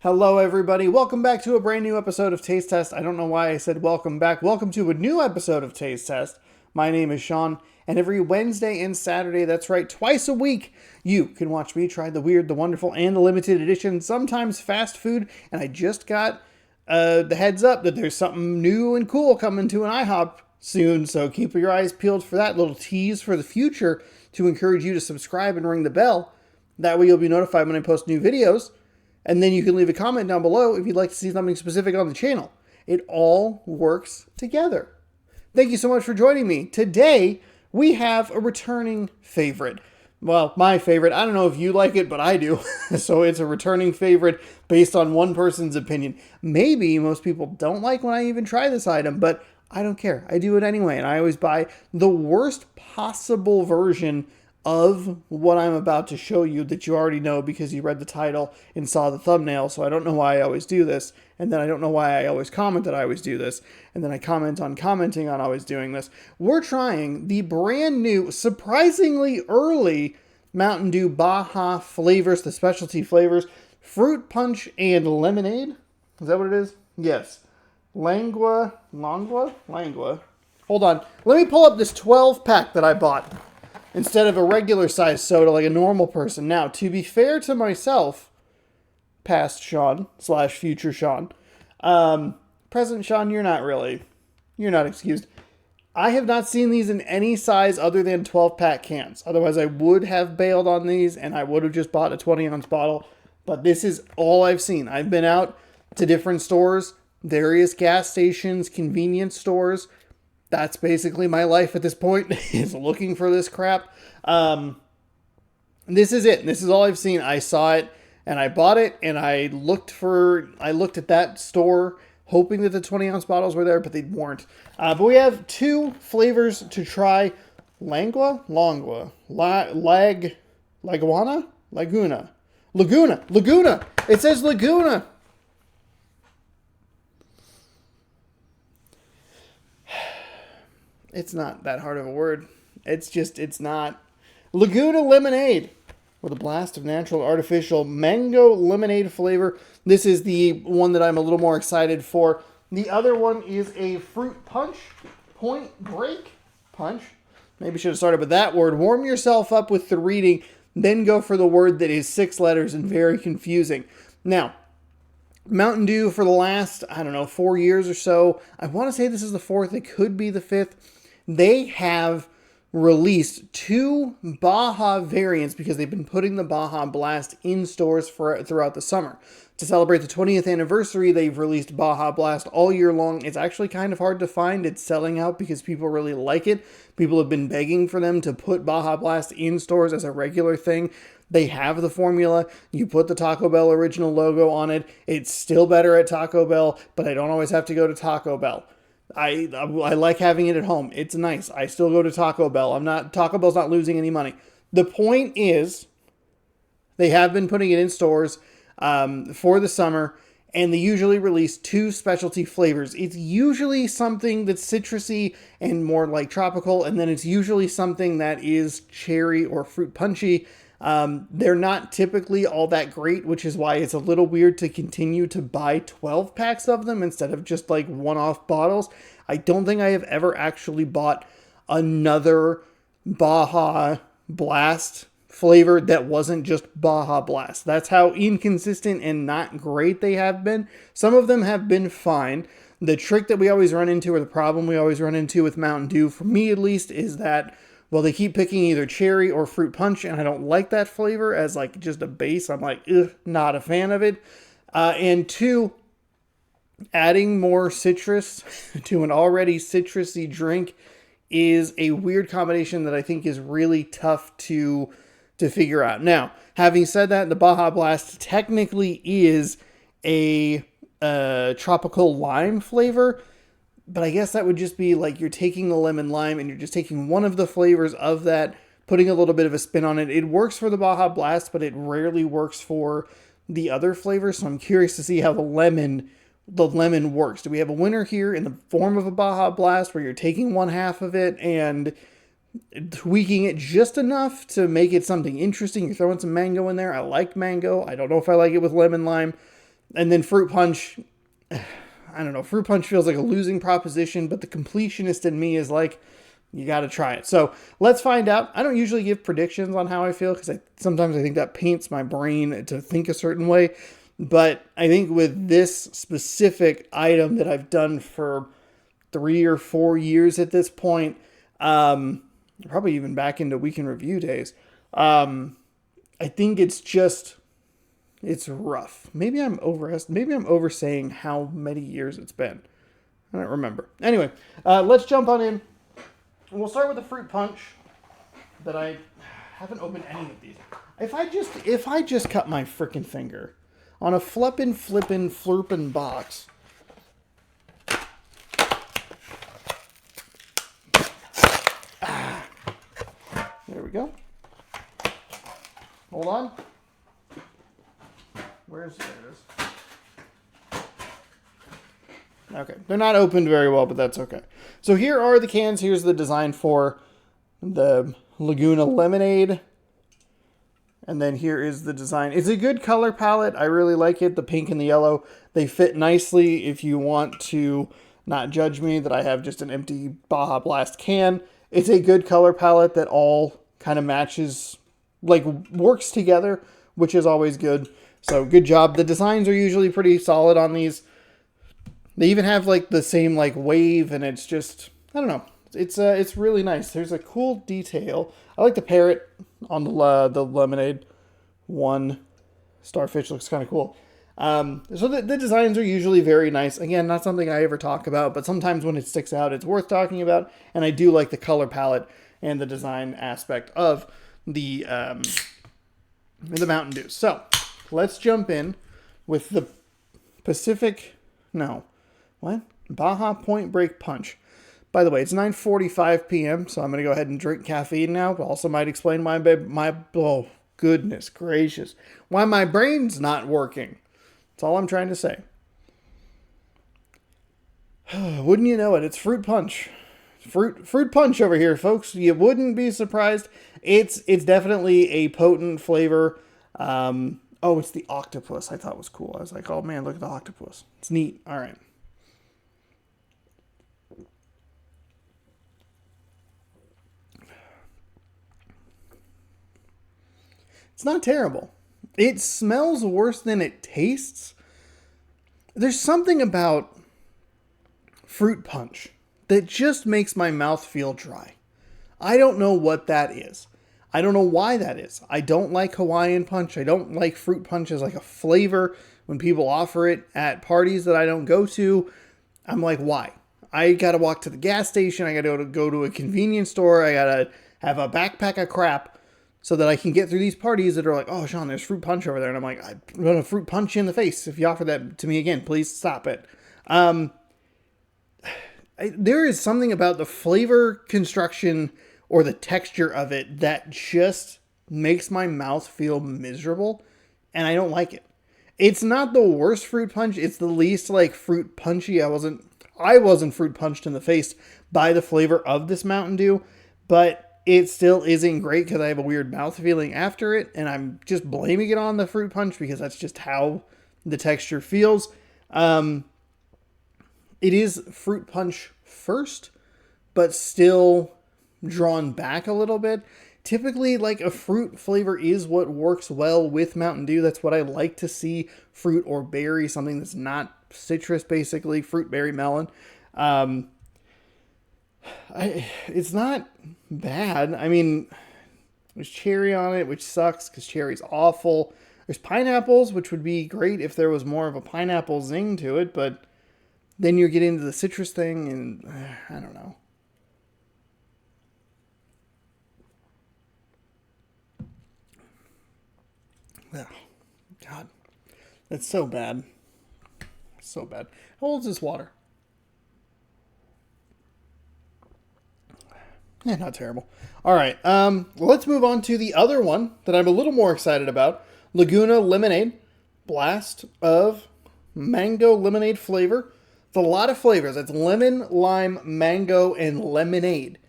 Hello, everybody. Welcome back to a brand new episode of Taste Test. I don't know why I said welcome back. Welcome to a new episode of Taste Test. My name is Sean, and every Wednesday and Saturday, that's right, twice a week, you can watch me try the weird, the wonderful, and the limited edition, sometimes fast food. And I just got the heads up that there's something new and cool coming to an IHOP soon, so keep your eyes peeled for that little tease for the future to encourage you to subscribe and ring the bell. That way you'll be notified when I post new videos. And then you can leave a comment down below if you'd like to see something specific on the channel. It all works together. Thank you so much for joining me. Today, we have a returning favorite. Well, my favorite. I don't know if you like it, but I do. So it's a returning favorite based on one person's opinion. Maybe most people don't like when I even try this item, but I don't care. I do it anyway, and I always buy the worst possible version of what I'm about to show you that you already know because you read the title and saw the thumbnail. So I don't know why I always do this. And then I don't know why I always comment that I always do this. And then I comment on commenting on always doing this. We're trying the brand new, surprisingly early Mountain Dew Baja flavors, the specialty flavors, fruit punch and lemonade. Is that what it is? Yes. Langua. Hold on. Let me pull up this 12 pack that I bought instead of a regular size soda like a normal person. Now, to be fair to myself, past Sean / future Sean, present Sean, you're not excused. I have not seen these in any size other than 12-pack cans. Otherwise, I would have bailed on these and I would have just bought a 20-ounce bottle. But this is all I've seen. I've been out to different stores, various gas stations, convenience stores. That's basically my life at this point, is looking for this crap. This is it. This is all I've seen. I saw it and I bought it, and I looked at that store hoping that the 20-ounce bottles were there, but they weren't. But we have two flavors to try. Laguna. It says Laguna. It's not that hard of a word. It's not. Laguna lemonade with a blast of natural artificial mango lemonade flavor. This is the one that I'm a little more excited for. The other one is a fruit punch, point break punch. Maybe should have started with that word. Warm yourself up with the reading, then go for the word that is 6 letters and very confusing. Now, Mountain Dew for the last, 4 years or so. I want to say this is the 4th. It could be the 5th. They have released 2 Baja variants because they've been putting the Baja Blast in stores throughout the summer. To celebrate the 20th anniversary, they've released Baja Blast all year long. It's actually kind of hard to find. It's selling out because people really like it. People have been begging for them to put Baja Blast in stores as a regular thing. They have the formula. You put the Taco Bell original logo on it. It's still better at Taco Bell, but I don't always have to go to Taco Bell. I like having it at home. It's nice. I still go to Taco Bell. Taco Bell's not losing any money. The point is, they have been putting it in stores for the summer, and they usually release 2 specialty flavors. It's usually something that's citrusy and more like tropical, and then it's usually something that is cherry or fruit punchy. They're not typically all that great, which is why it's a little weird to continue to buy 12 packs of them instead of just like one-off bottles. I don't think I have ever actually bought another Baja Blast flavor that wasn't just Baja Blast. That's how inconsistent and not great they have been. Some of them have been fine. The trick that we always run into, or the problem we always run into with Mountain Dew, for me at least, is that, well, they keep picking either cherry or fruit punch, and I don't like that flavor as like just a base. I'm like, not a fan of it. And 2, adding more citrus to an already citrusy drink is a weird combination that I think is really tough to figure out. Now, having said that, the Baja Blast technically is a tropical lime flavor, but I guess that would just be like you're taking the lemon lime and you're just taking one of the flavors of that, putting a little bit of a spin on it. It works for the Baja Blast, but it rarely works for the other flavors. So I'm curious to see how the lemon works. Do we have a winner here in the form of a Baja Blast where you're taking one half of it and tweaking it just enough to make it something interesting? You're throwing some mango in there. I like mango. I don't know if I like it with lemon lime. And then fruit punch, I don't know. Fruit punch feels like a losing proposition, but the completionist in me is like, you got to try it. So let's find out. I don't usually give predictions on how I feel because sometimes I think that paints my brain to think a certain way. But I think with this specific item that I've done for 3 or 4 years at this point, probably even back into week in review days, I think it's rough. Maybe I'm oversaying how many years it's been. I don't remember. Anyway, let's jump on in. We'll start with the fruit punch that I haven't opened any of these. If I just cut my freaking finger on a flippin' flurpin' box. There we go. Hold on. There it is. Okay, they're not opened very well, but that's okay. So here are the cans. Here's the design for the Laguna lemonade. And then here is the design. It's a good color palette. I really like it. The pink and the yellow, they fit nicely. If you want to not judge me that I have just an empty Baja Blast can, it's a good color palette that all kind of matches, like works together, which is always good. So good job. The designs are usually pretty solid on these. They even have like the same like wave, and it's just, I don't know. It's really nice. There's a cool detail. I like the parrot on the lemonade. One starfish looks kind of cool. So the designs are usually very nice. Again, not something I ever talk about, but sometimes when it sticks out, it's worth talking about. And I do like the color palette and the design aspect of the Mountain Dew. So let's jump in with the Baja Point Break Punch. By the way, it's 9:45 p.m., so I'm going to go ahead and drink caffeine now. But also might explain oh, goodness gracious, why my brain's not working. That's all I'm trying to say. Wouldn't you know it? It's fruit punch. Fruit punch over here, folks. You wouldn't be surprised. It's definitely a potent flavor. It's the octopus. I thought was cool. I was like, oh man, look at the octopus. It's neat. All right. It's not terrible. It smells worse than it tastes. There's something about fruit punch that just makes my mouth feel dry. I don't know what that is. I don't know why that is. I don't like Hawaiian punch. I don't like fruit punch as like a flavor. When people offer it at parties that I don't go to, I'm like, why? I gotta walk to the gas station. I gotta go to a convenience store. I gotta have a backpack of crap so that I can get through these parties that are like, oh, Sean, there's fruit punch over there. And I'm like, I'm going to fruit punch you in the face. If you offer that to me again, please stop it. There is something about the flavor construction or the texture of it that just makes my mouth feel miserable. And I don't like it. It's not the worst fruit punch. It's the least like fruit punchy. I wasn't fruit punched in the face by the flavor of this Mountain Dew, but it still isn't great because I have a weird mouth feeling after it, and I'm just blaming it on the fruit punch because that's just how the texture feels. It is fruit punch first, but still drawn back a little bit. Typically, like a fruit flavor is what works well with Mountain Dew. That's what I like to see, fruit or berry, something that's not citrus, basically, fruit, berry, melon. It's not bad. I mean, there's cherry on it, which sucks because cherry's awful. There's pineapples, which would be great if there was more of a pineapple zing to it, but then you're getting into the citrus thing, and I don't know. Oh, God, that's so bad. So bad. How old is this water? Yeah, not terrible. All right, let's move on to the other one that I'm a little more excited about. Laguna Lemonade. Blast of mango lemonade flavor. It's a lot of flavors. It's lemon, lime, mango, and lemonade.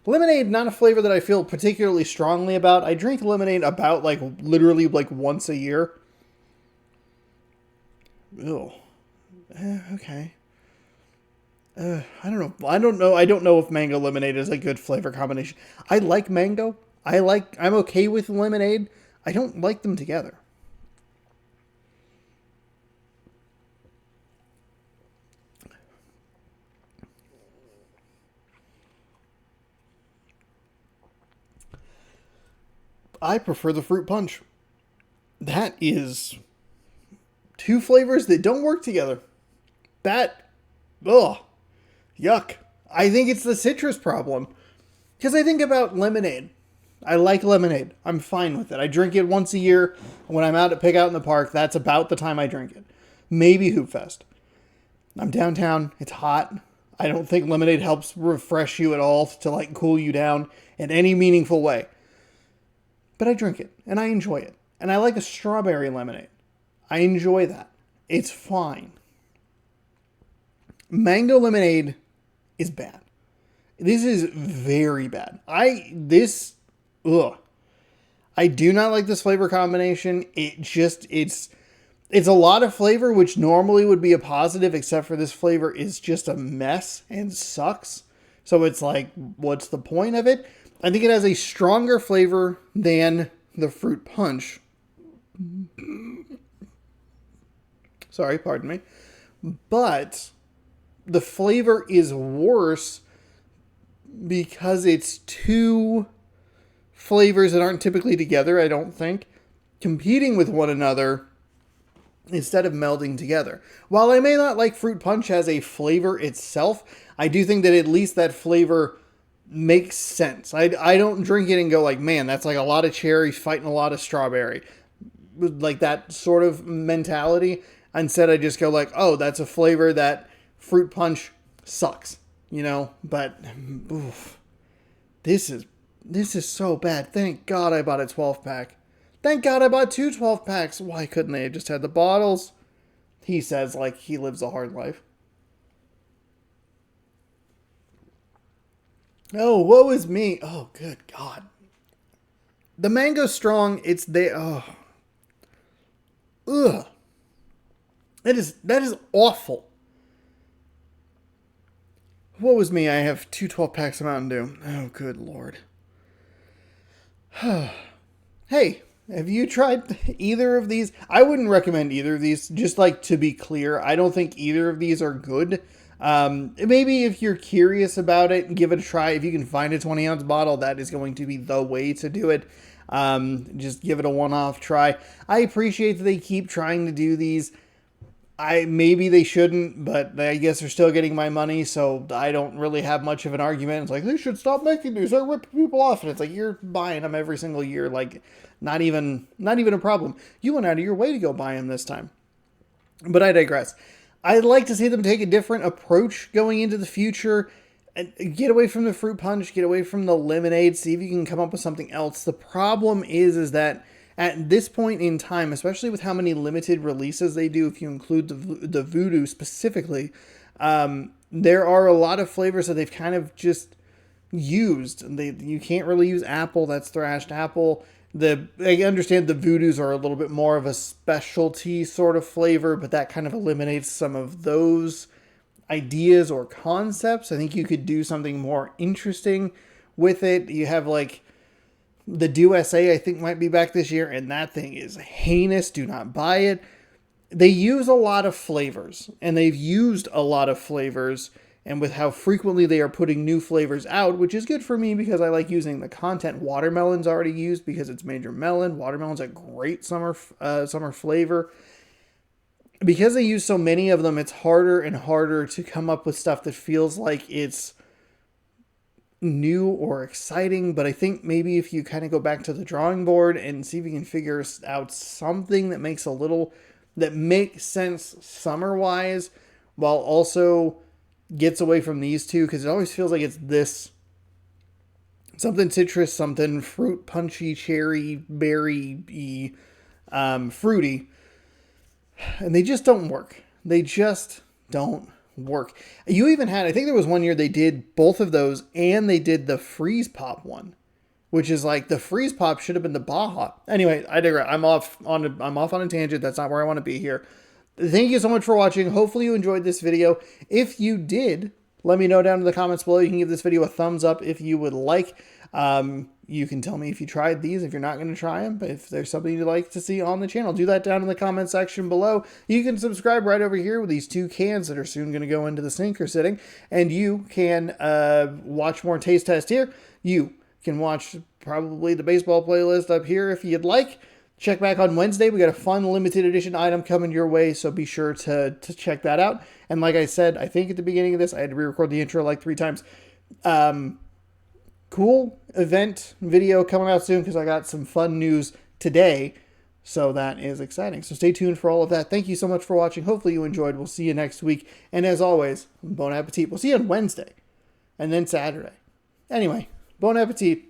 Lemonade, not a flavor that I feel particularly strongly about. I drink lemonade about like literally like once a year. Ew. Okay. I don't know. I don't know. I don't know if mango lemonade is a good flavor combination. I like mango. I'm okay with lemonade. I don't like them together. I prefer the fruit punch. That is two flavors that don't work together. That, ugh, yuck. I think it's the citrus problem. Because I think about lemonade. I like lemonade. I'm fine with it. I drink it once a year. When I'm out at Pig Out in the Park, that's about the time I drink it. Maybe Hoop Fest. I'm downtown. It's hot. I don't think lemonade helps refresh you at all to like cool you down in any meaningful way. But I drink it and I enjoy it. And I like a strawberry lemonade. I enjoy that. It's fine. Mango lemonade is bad. This is very bad. Ugh. I do not like this flavor combination. It's a lot of flavor, which normally would be a positive, except for this flavor is just a mess and sucks. So it's like, what's the point of it? I think it has a stronger flavor than the fruit punch. Sorry, pardon me. But the flavor is worse because it's two flavors that aren't typically together, I don't think, competing with one another instead of melding together. While I may not like fruit punch as a flavor itself, I do think that at least that flavor makes sense. I don't drink it and go like, man, that's like a lot of cherry fighting a lot of strawberry. Like that sort of mentality. Instead, I just go like, oh, that's a flavor that fruit punch sucks, you know? But, oof, this is so bad. Thank God I bought a 12-pack. Thank God I bought two 12-packs. Why couldn't they have just had the bottles? He says like he lives a hard life. Oh, woe is me. Oh, good God. The mango strong, it's there. Oh. Ugh. That is awful. What was me? I have two 12-packs of Mountain Dew. Oh, good Lord. Hey, have you tried either of these? I wouldn't recommend either of these. Just like to be clear, I don't think either of these are good. Maybe if you're curious about it, give it a try. If you can find a 20-ounce bottle, that is going to be the way to do it. Just give it a one-off try. I appreciate that they keep trying to do these. Maybe they shouldn't, but I guess they're still getting my money, so I don't really have much of an argument. It's like, they should stop making these. They're ripping people off. And it's like, you're buying them every single year. Like, not even a problem. You went out of your way to go buy them this time. But I digress. I'd like to see them take a different approach going into the future. Get away from the fruit punch. Get away from the lemonade. See if you can come up with something else. The problem is that at this point in time, especially with how many limited releases they do, if you include the Voodoo specifically, there are a lot of flavors that they've kind of just used. You can't really use apple. That's thrashed apple. I understand the Voodoos are a little bit more of a specialty sort of flavor, but that kind of eliminates some of those ideas or concepts. I think you could do something more interesting with it. You have like the Dew SA, I think, might be back this year, and that thing is heinous. Do not buy it. They use a lot of flavors, and they've used a lot of flavors, and with how frequently they are putting new flavors out, which is good for me because I like using the content. Watermelon's already used because it's Major Melon. Watermelon's a great summer flavor. Because they use so many of them, it's harder and harder to come up with stuff that feels like it's new or exciting. But I think maybe if you kind of go back to the drawing board and see if you can figure out something that makes sense summer wise, while also gets away from these two, because it always feels like it's this something citrus, something fruit punchy, cherry, berry, fruity, and they just don't work. They just don't work. You even had, I think there was one year they did both of those, and they did the freeze pop one, which is like the freeze pop should have been the Baja. Anyway, I digress. I'm off on a tangent. That's not where I want to be here. Thank you so much for watching. Hopefully you enjoyed this video. If you did, let me know down in the comments below. You can give this video a thumbs up if you would like. You can tell me if you tried these, if you're not going to try them, but if there's something you'd like to see on the channel, do that down in the comment section below. You can subscribe right over here with these 2 cans that are soon going to go into the sink or sitting, and you can watch more taste test here. You can watch probably the baseball playlist up here if you'd like. Check back on Wednesday. We got a fun limited edition item coming your way, so be sure to check that out. And like I said, I think at the beginning of this, I had to re-record the intro like 3 times. Cool event video coming out soon because I got some fun news today. So that is exciting. So stay tuned for all of that. Thank you so much for watching. Hopefully you enjoyed. We'll see you next week. And as always, bon appetit. We'll see you on Wednesday and then Saturday. Anyway, bon appetit.